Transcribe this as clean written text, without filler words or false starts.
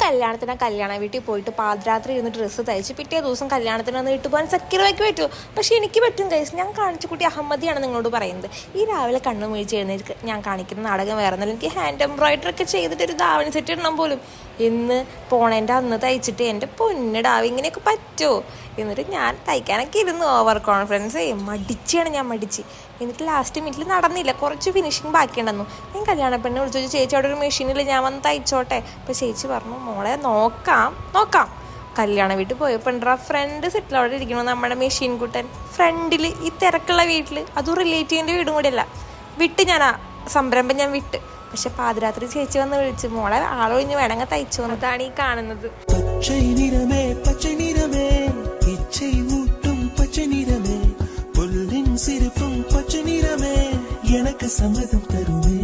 കല്യാണ വീട്ടിൽ പോയിട്ട് പാതിരാത്രി ഇരുന്ന് ഡ്രസ്സ് തയ്ച്ച് പിറ്റേ ദിവസം കല്യാണത്തിന് വന്ന് ഇട്ട് പോകാൻ സക്കീറാക്കി പറ്റുമോ? പക്ഷെ എനിക്ക് പറ്റും ഗൈസ്. ഞാൻ കാണിച്ച കുട്ടി അഹമ്മദിയാണ് നിങ്ങളോട് പറയുന്നത്. ഈ രാവിലെ കണ്ണു വീഴ്ച എഴുന്നേറ്റ് ഞാൻ കാണിക്കുന്ന നാടകം വേറെ ഒന്നല്ല. എനിക്ക് ഹാൻഡ് എംബ്രോയിഡറി ഒക്കെ ചെയ്തിട്ട് ഒരു ധാവണി സെറ്റ് ഇടണം പോലും. ഇന്ന് പോണേൻ്റെ അന്ന് തയ്ച്ചിട്ട് എൻ്റെ പൊന്നിടാവ് ഇങ്ങനെയൊക്കെ പറ്റുമോ? എന്നിട്ട് ഞാൻ തയ്ക്കാനൊക്കെ ഇരുന്നു ഓവർ കോൺഫിഡൻസ് മടിച്ചാണ് ഞാൻ മടിച്ച്. എന്നിട്ട് ലാസ്റ്റ് മിനിറ്റിൽ നടന്നില്ല. കുറച്ച് ഫിനിഷിങ് ബാക്കിയുണ്ടെന്നു. ഞാൻ കല്യാണ പെണ്ണെ വിളിച്ചു, ചേച്ചി അവിടെ ഒരു മെഷീനിൽ ഞാൻ വന്ന് തയ്ച്ചോട്ടെ. അപ്പോൾ ചേച്ചി പറഞ്ഞു, മോളെ നോക്കാം. കല്യാണ വീട്ടിൽ പോയപ്പോൾ ഫ്രണ്ട് സെറ്റിൽ അവിടെ ഇരിക്കണു നമ്മുടെ മെഷീൻ കുട്ടൻ ഫ്രണ്ടിൽ. ഈ തിരക്കുള്ള വീട്ടിൽ, അതും റിലേറ്റീവിൻ്റെ വീടും കൂടെ അല്ല. ഞാൻ ആ സംരംഭം ഞാൻ വിട്ട്. പക്ഷെ പാതിരാത്രി ചേച്ചി വന്ന് വിളിച്ച്, മോളെ ആളൊഴിഞ്ഞ് വേണമെങ്കിൽ തയ്ച്ചു വന്നതാണ് ഈ കാണുന്നത്. சிரிப்பும் பச்சை நிறமே எனக்கு சம்மதம் தருமே.